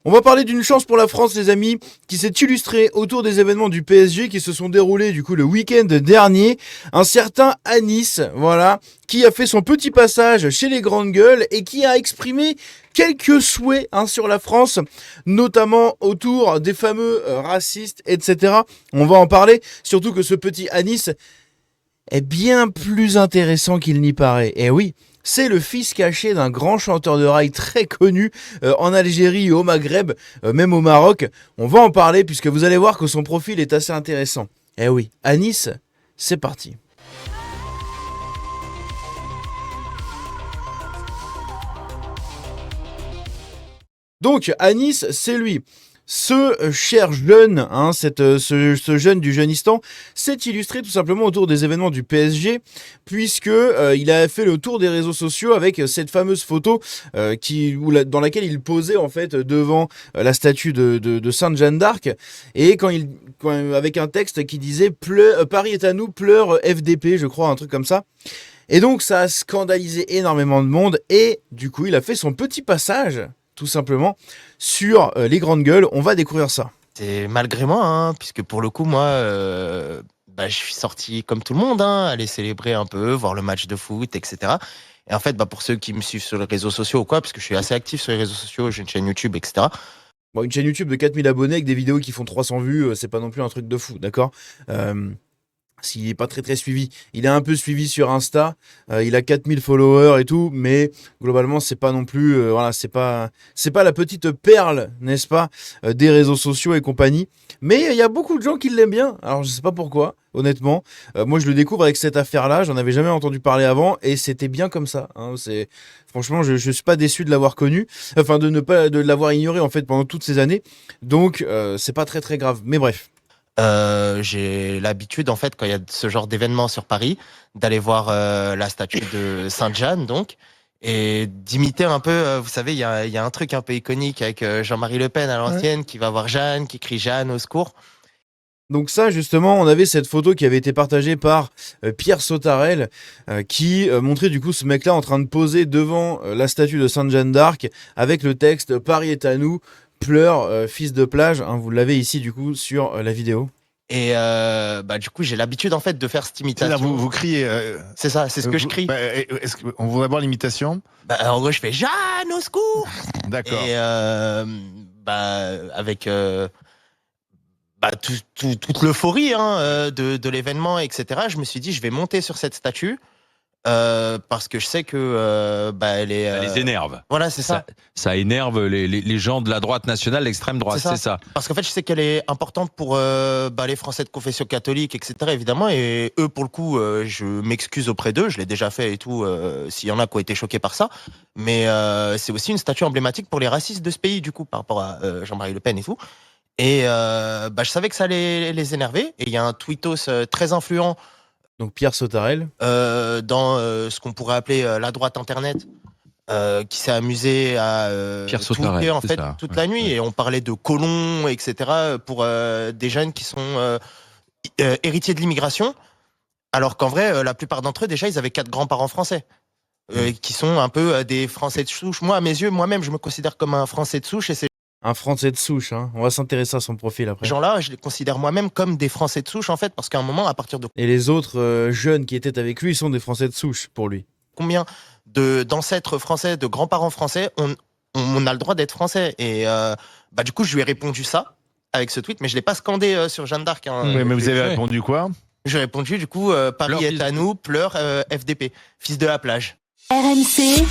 On va parler d'une chance pour la France, les amis, qui s'est illustrée autour des événements du PSG qui se sont déroulés du coup le week-end dernier. Un certain Anis, voilà, qui a fait son petit passage chez les grandes gueules et qui a exprimé quelques souhaits sur la France, notamment autour des fameux racistes, etc. On va en parler, surtout que ce petit Anis est bien plus intéressant qu'il n'y paraît. Et oui, c'est le fils caché d'un grand chanteur de rail très connu en Algérie et au Maghreb, même au Maroc. On va en parler puisque vous allez voir que son profil est assez intéressant. Eh oui, Anis, c'est parti. Donc, Anis, c'est lui. Ce cher jeune, ce jeune du Jeunistan, s'est illustré tout simplement autour des événements du PSG, puisque il a fait le tour des réseaux sociaux avec cette fameuse photo dans laquelle il posait en fait devant la statue de Sainte Jeanne d'Arc, et avec un texte qui disait Paris est à nous, pleure FDP, je crois, un truc comme ça. Et donc ça a scandalisé énormément de monde, et du coup il a fait son petit passage tout simplement sur les grandes gueules. On va découvrir ça. C'est malgré moi, puisque pour le coup, moi, je suis sorti comme tout le monde, aller célébrer un peu, voir le match de foot, etc. Et en fait, pour ceux qui me suivent sur les réseaux sociaux ou quoi, parce que je suis assez actif sur les réseaux sociaux, j'ai une chaîne YouTube, etc. Bon, une chaîne YouTube de 4000 abonnés avec des vidéos qui font 300 vues, c'est pas non plus un truc de fou, d'accord S'il n'est pas très très suivi. Il est un peu suivi sur Insta, il a 4000 followers et tout, mais globalement c'est pas non plus, c'est pas la petite perle, n'est-ce pas, des réseaux sociaux et compagnie. Mais il y a beaucoup de gens qui l'aiment bien, alors je sais pas pourquoi, honnêtement. Moi je le découvre avec cette affaire-là, j'en avais jamais entendu parler avant, et c'était bien comme ça. Franchement, je suis pas déçu de l'avoir connu, enfin de l'avoir ignoré en fait pendant toutes ces années, donc c'est pas très très grave, mais bref. J'ai l'habitude, en fait, quand il y a ce genre d'événement sur Paris, d'aller voir la statue de Sainte-Jeanne, donc, et d'imiter un peu, vous savez, il y a un truc un peu iconique avec Jean-Marie Le Pen à l'ancienne, qui va voir Jeanne, qui crie Jeanne au secours. Donc ça, justement, on avait cette photo qui avait été partagée par Pierre Sautarel, qui montrait du coup ce mec-là en train de poser devant la statue de Sainte Jeanne d'Arc avec le texte « Paris est à nous, pleure, fils de plage ». Vous l'avez ici du coup sur la vidéo. Et du coup, j'ai l'habitude en fait de faire cette imitation. C'est-à-dire, vous criez. C'est ça, c'est ce que je crie. On voudrait voir l'imitation. En gros, je fais Jeanne au secours. D'accord. Et avec toute l'euphorie de l'événement, etc. Je me suis dit, je vais monter sur cette statue parce que je sais que elle est. Ça les énerve. Voilà, c'est ça. Ça énerve les gens de la droite nationale, l'extrême droite, c'est ça. Parce qu'en fait, je sais qu'elle est importante pour les Français de confession catholique, etc. Évidemment, et eux, pour le coup, je m'excuse auprès d'eux. Je l'ai déjà fait et tout. S'il y en a qui ont été choqués par ça, mais c'est aussi une statue emblématique pour les racistes de ce pays, du coup, par rapport à Jean-Marie Le Pen et tout. Et je savais que ça allait les énerver. Et il y a un tweetos très influent. Donc Pierre Sautarel. Dans ce qu'on pourrait appeler la droite internet, qui s'est amusé à tweeter en fait toute la nuit. Et on parlait de colons, etc. pour des jeunes qui sont héritiers de l'immigration. Alors qu'en vrai, la plupart d'entre eux, déjà, ils avaient 4 grands-parents français. Qui sont un peu des Français de souche. Moi, à mes yeux, moi-même, je me considère comme un Français de souche. Et c'est un Français de souche, On va s'intéresser à son profil après. Ces gens-là, je les considère moi-même comme des Français de souche, en fait, parce qu'à un moment, à partir de... Et les autres jeunes qui étaient avec lui, ils sont des Français de souche, pour lui. Combien d'ancêtres français, de grands-parents français, on a le droit d'être français. Et du coup, je lui ai répondu ça, avec ce tweet, mais je ne l'ai pas scandé sur Jeanne d'Arc. Oui, mais vous avez répondu quoi? J'ai répondu, du coup, Paris est à nous, pleure FDP, fils de la plage. RMC.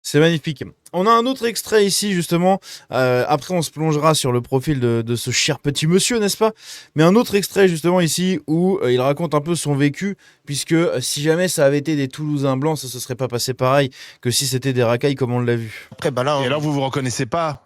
C'est magnifique. On a un autre extrait ici, justement. Après, on se plongera sur le profil de ce cher petit monsieur, n'est-ce pas? Mais un autre extrait, justement, ici, où il raconte un peu son vécu, puisque si jamais ça avait été des Toulousains blancs, ça se serait pas passé pareil que si c'était des racailles, comme on l'a vu. Après, là, Et alors, vous vous reconnaissez pas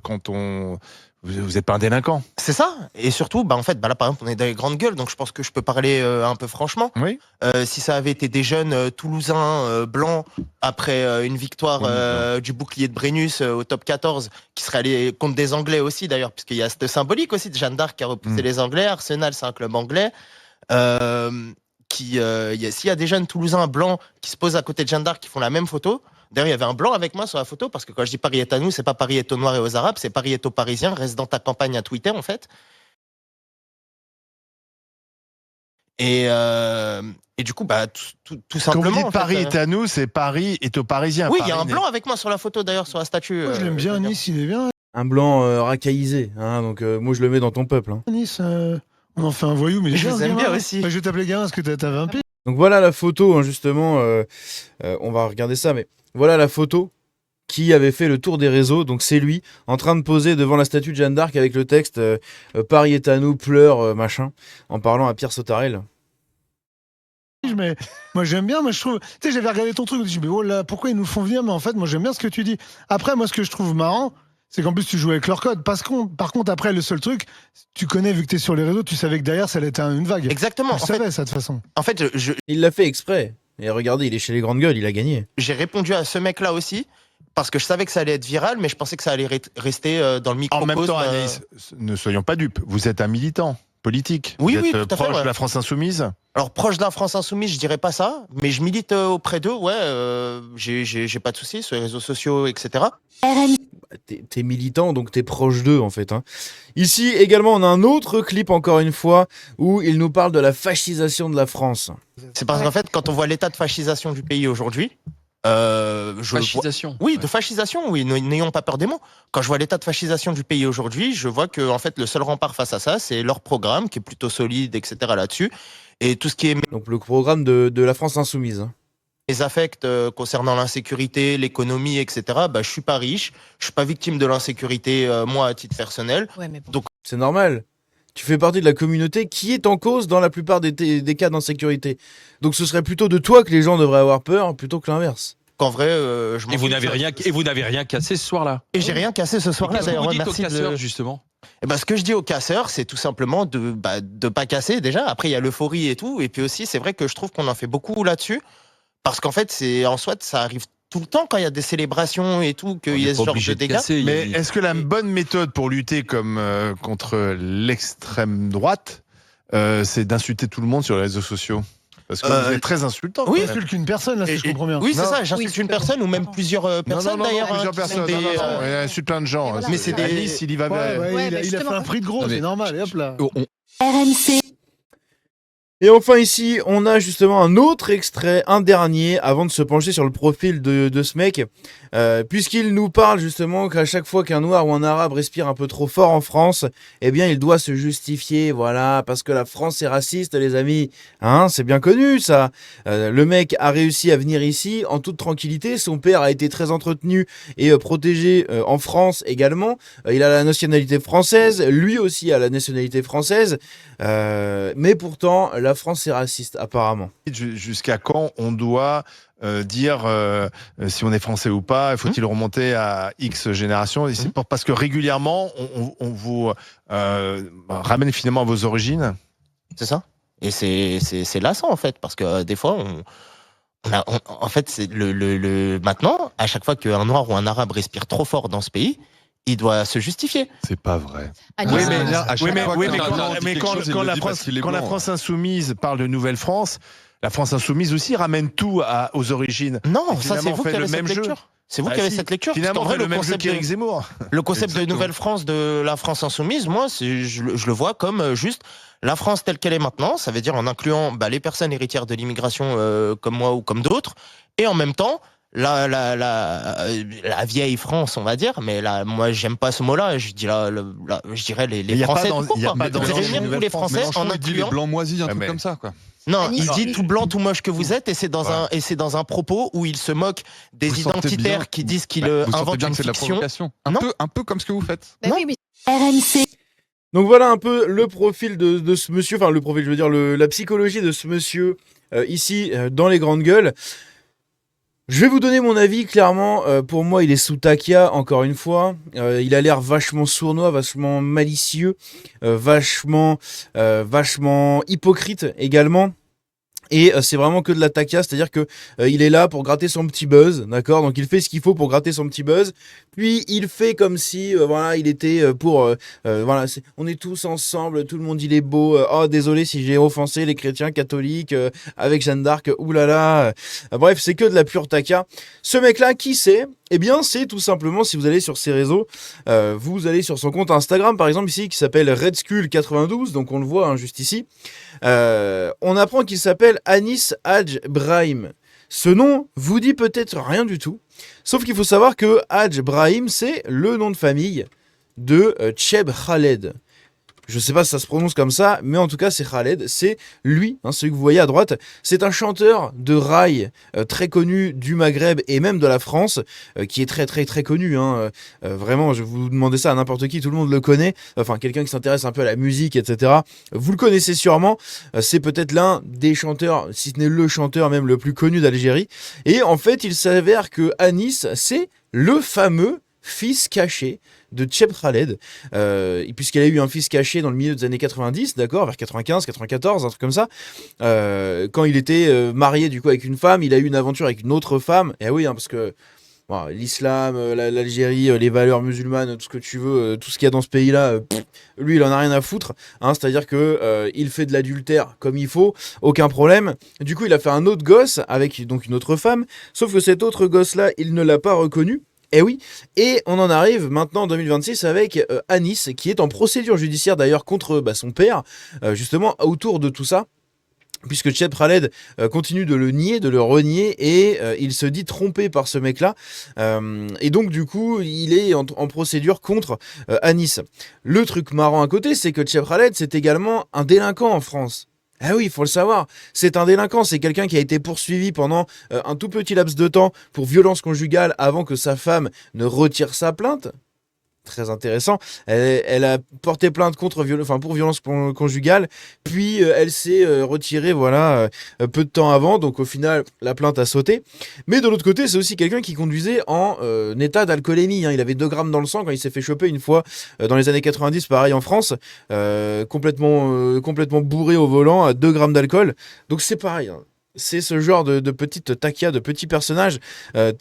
quand on... Vous n'êtes pas un délinquant. C'est ça. Et surtout, en fait, là, par exemple, on est dans les grandes gueules, donc je pense que je peux parler un peu franchement. Oui. Si ça avait été des jeunes Toulousains blancs après une victoire du bouclier de Brennus au top 14, qui serait allé contre des Anglais aussi, d'ailleurs, puisqu'il y a cette symbolique aussi de Jeanne d'Arc qui a repoussé les Anglais. Arsenal, c'est un club anglais. S'il y a des jeunes Toulousains blancs qui se posent à côté de Jeanne d'Arc qui font la même photo, D'ailleurs, il y avait un blanc avec moi sur la photo, parce que quand je dis Paris est à nous, c'est pas Paris est aux Noirs et aux Arabes, c'est Paris est aux Parisiens, reste dans ta campagne à Twitter, en fait. Et du coup, bah, tout simplement. Quand vous dites en Paris fait, est à nous, c'est Paris est aux Parisiens. Oui, il Paris y a un blanc avec moi sur la photo, d'ailleurs, sur la statue. Moi, je l'aime bien, Nice, il est bien. Un blanc racaillisé, hein, donc moi je le mets dans ton peuple. Hein. Nice, on en fait un voyou, mais Je bien, vous aime bien gamin. aussi. Bah, je vais t'appeler gamin parce que t'as 20 pieds. Donc voilà la photo, hein, justement, on va regarder ça, mais voilà la photo qui avait fait le tour des réseaux. Donc c'est lui, en train de poser devant la statue de Jeanne d'Arc avec le texte Paris est à nous, pleure, machin, en parlant à Pierre Sautarel. Mais moi j'aime bien, moi je trouve. Tu sais, j'avais regardé ton truc, je me dis, mais oh là, pourquoi ils nous font venir? Mais en fait, moi j'aime bien ce que tu dis. Après, moi ce que je trouve marrant, c'est qu'en plus tu joues avec leur code. Par contre, après, le seul truc, tu connais, vu que t'es sur les réseaux, tu savais que derrière ça allait être une vague. Exactement. Tu savais ça de toute façon. En fait, Il l'a fait exprès. Et regardez, il est chez les grandes gueules, il a gagné. j'ai répondu à ce mec-là aussi, parce que je savais que ça allait être viral, mais je pensais que ça allait rester dans le microcosme. En même temps, Anaïs, ne soyons pas dupes. Vous êtes un militant politique. Oui, vous oui, êtes tout à fait, proche ouais. de la France Insoumise. Alors, proche de la France Insoumise, je dirais pas ça, mais je milite auprès d'eux, ouais, j'ai pas de soucis sur les réseaux sociaux, etc. T'es militant, donc t'es proche d'eux, en fait. Hein. Ici, également, on a un autre clip, encore une fois, où il nous parle de la fascisation de la France. C'est parce qu'en fait, quand on voit l'état de fascisation du pays aujourd'hui, Fascisation. Oui, de fascisation, oui, n'ayons pas peur des mots. Quand je vois l'état de fascisation du pays aujourd'hui, je vois que en fait, le seul rempart face à ça, c'est leur programme qui est plutôt solide, etc. là-dessus. Et tout ce qui est Donc le programme de la France Insoumise. Hein. mes affects concernant l'insécurité, l'économie, etc., bah, je suis pas riche, je suis pas victime de l'insécurité, moi, à titre personnel. Ouais, mais Donc, C'est normal. Tu fais partie de la communauté qui est en cause dans la plupart des cas d'insécurité. Donc ce serait plutôt de toi que les gens devraient avoir peur plutôt que l'inverse. qu'en vrai, je m'en Et vous fiche. n'avez rien cassé ce soir-là. Et j'ai rien cassé ce soir-là, Qu'est-ce que d'ailleurs. vous Ouais, dites aux merci casseurs, de... justement? Eh ben, ce que je dis aux casseurs, c'est tout simplement de pas casser déjà. Après, il y a l'euphorie et tout. Et puis aussi, c'est vrai que je trouve qu'on en fait beaucoup là-dessus. Parce qu'en fait, en soi, ça arrive tout le temps quand il y a des célébrations et tout, qu'il y a ce genre de dégâts. Mais est-ce que la bonne méthode pour lutter contre l'extrême droite, c'est d'insulter tout le monde sur les réseaux sociaux? Parce que vous êtes très insultant. Oui. Tu insultes qu'une personne, là, si je comprends bien. Oui, c'est Non. ça. J'insulte une personne ou même plusieurs personnes d'ailleurs. plusieurs qui sont personnes. des, Il insulte plein de gens. voilà. Mais c'est des- Alice, il y va. Ouais, il a fait justement. un prix de gros, Non, mais- c'est normal, et hop là. RMC. Et enfin ici, on a justement un autre extrait, un dernier, avant de se pencher sur le profil de ce mec, puisqu'il nous parle justement qu'à chaque fois qu'un noir ou un arabe respire un peu trop fort en France, eh bien il doit se justifier, voilà, parce que la France est raciste, les amis, hein, c'est bien connu ça. Le mec a réussi à venir ici en toute tranquillité, son père a été très entretenu et protégé en France également, il a la nationalité française, lui aussi a la nationalité française, mais pourtant la France est raciste apparemment. Jusqu'à quand on doit dire si on est français ou pas? Faut-il remonter à X générations? Et c'est parce que régulièrement, on vous ramène finalement à vos origines. C'est ça. Et c'est lassant en fait, parce que des fois, en fait, c'est maintenant, à chaque fois qu'un noir ou un arabe respire trop fort dans ce pays, il doit se justifier. C'est pas vrai. Agnès, Oui, mais Agnès, quand la France Insoumise parle de Nouvelle-France, la France Insoumise aussi ramène tout aux origines. Non, Et ça c'est finalement, vous on qui fait avez le cette même jeu. lecture. C'est vous Bah qui avez si. cette lecture. Finalement, Parce on qu'en fait vrai, le même jeu qu'Éric Zemmour. Le concept de Exactement. Nouvelle-France de la France Insoumise, moi, je le vois comme juste la France telle qu'elle est maintenant. Ça veut dire en incluant les personnes héritières de l'immigration comme moi ou comme d'autres. Et en même temps, la vieille France, on va dire. Mais là, moi, j'aime pas ce mot-là. Je dirais les Français. Il y a pas dans C'est réunir tous les Français en il dit les incluant. blancs moisis, un Ah, truc mais- comme ça, quoi. Non, Anis, il dit Anis. tout blanc, tout moche que vous êtes, et c'est dans un propos où il se moque des Vous sentez identitaires bien- qui disent qu'il Vous sentez inventent bien une que c'est de la fiction. provocation. Non. Un peu comme ce que vous faites. bah Non. oui, mais RMC. Donc voilà un peu le profil de ce monsieur, enfin le profil, je veux dire la psychologie de ce monsieur ici dans les grandes gueules. Je vais vous donner mon avis, clairement, pour moi il est sous Takia, encore une fois, il a l'air vachement sournois, vachement malicieux, vachement hypocrite également. Et c'est vraiment que de la taquia, c'est-à-dire que il est là pour gratter son petit buzz, d'accord? Donc il fait ce qu'il faut pour gratter son petit buzz. Puis il fait comme si voilà, il était voilà, on est tous ensemble, tout le monde il est beau. Oh désolé si j'ai offensé les chrétiens catholiques avec Jeanne d'Arc. Oulala. Bref, c'est que de la pure taquia. Ce mec-là, qui c'est? Eh bien, c'est tout simplement, si vous allez sur ses réseaux, vous allez sur son compte Instagram, par exemple, ici, qui s'appelle RedSkull92, donc on le voit hein, juste ici. On apprend qu'il s'appelle Anis Hadj Brahim. Ce nom vous dit peut-être rien du tout, sauf qu'il faut savoir que Hadj Brahim, c'est le nom de famille de Cheb Khaled. Je sais pas si ça se prononce comme ça, mais en tout cas c'est Khaled, c'est lui, hein, celui que vous voyez à droite. C'est un chanteur de rail très connu du Maghreb et même de la France, qui est très très très connu. Hein, vraiment, je vais vous demander ça à n'importe qui, tout le monde le connaît. Enfin, quelqu'un qui s'intéresse un peu à la musique, etc. Vous le connaissez sûrement. C'est peut-être l'un des chanteurs, si ce n'est le chanteur même le plus connu d'Algérie. Et en fait, il s'avère que Anis, c'est le fameux fils caché de Cheb Khaled, puisqu'elle a eu un fils caché dans le milieu des années 90, d'accord, vers 95, 94, un truc comme ça. Quand il était marié du coup avec une femme, il a eu une aventure avec une autre femme. Et oui, hein, parce que bon, l'islam, l'Algérie, les valeurs musulmanes, tout ce que tu veux, tout ce qu'il y a dans ce pays-là, lui, il en a rien à foutre. Hein, c'est-à-dire que il fait de l'adultère comme il faut, aucun problème. Du coup, il a fait un autre gosse avec donc une autre femme, sauf que cet autre gosse-là, il ne l'a pas reconnu. Eh oui, et on en arrive maintenant en 2026 avec Anis, qui est en procédure judiciaire d'ailleurs contre son père, justement autour de tout ça. Puisque Cheb Khaled continue de le nier, de le renier, et il se dit trompé par ce mec-là. Et donc, du coup, il est en procédure contre Anis. Le truc marrant à côté, c'est que Cheb Khaled, c'est également un délinquant en France. Ah oui, il faut le savoir, c'est un délinquant, c'est quelqu'un qui a été poursuivi pendant un tout petit laps de temps pour violence conjugale avant que sa femme ne retire sa plainte. Très intéressant. Elle a porté plainte pour violence conjugale, puis elle s'est retirée peu de temps avant, donc au final la plainte a sauté. Mais de l'autre côté, c'est aussi quelqu'un qui conduisait en état d'alcoolémie. Hein. Il avait 2 grammes dans le sang quand il s'est fait choper une fois dans les années 90, pareil en France, complètement bourré au volant à 2 grammes d'alcool. Donc c'est pareil. Hein. C'est ce genre de petite taquia, de petits personnages,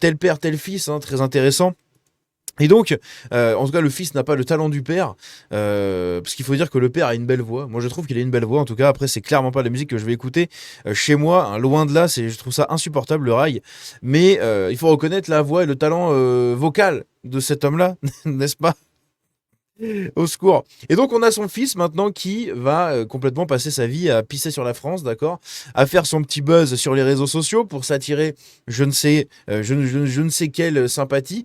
tel père, tel fils, hein, très intéressant. Et donc, en tout cas, le fils n'a pas le talent du père, parce qu'il faut dire que le père a une belle voix. Moi, je trouve qu'il a une belle voix. En tout cas, après, c'est clairement pas la musique que je vais écouter chez moi. Hein, loin de là, je trouve ça insupportable le rail. Mais il faut reconnaître la voix et le talent vocal de cet homme-là, n'est-ce pas? Au secours. Et donc on a son fils maintenant qui va complètement passer sa vie à pisser sur la France, d'accord, à faire son petit buzz sur les réseaux sociaux pour s'attirer je ne sais quelle sympathie.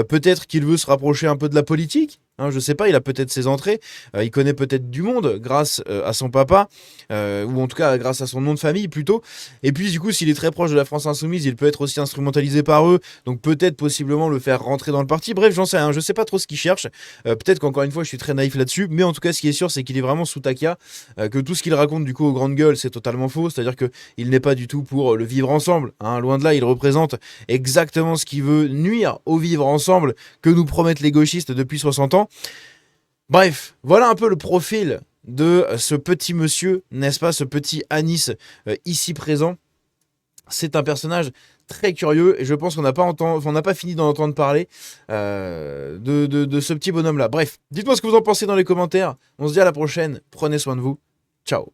Peut-être qu'il veut se rapprocher un peu de la politique. Hein, je sais pas, il a peut-être ses entrées, il connaît peut-être du monde grâce à son papa, ou en tout cas grâce à son nom de famille plutôt. Et puis du coup, s'il est très proche de la France Insoumise, il peut être aussi instrumentalisé par eux, donc peut-être possiblement le faire rentrer dans le parti. Bref, j'en sais rien, je sais pas trop ce qu'il cherche. Peut-être qu'encore une fois, je suis très naïf là-dessus, mais en tout cas, ce qui est sûr, c'est qu'il est vraiment sous taquia, que tout ce qu'il raconte du coup aux grandes gueules, c'est totalement faux, c'est-à-dire que il n'est pas du tout pour le vivre ensemble. Hein, loin de là, il représente exactement ce qui veut nuire au vivre ensemble que nous promettent les gauchistes depuis 60 ans. Bref, voilà un peu le profil de ce petit monsieur, n'est-ce pas, ce petit Anis ici présent. C'est un personnage très curieux et je pense qu'on n'a pas fini d'en entendre parler de ce petit bonhomme-là. Bref, dites-moi ce que vous en pensez dans les commentaires. On se dit à la prochaine. Prenez soin de vous. Ciao.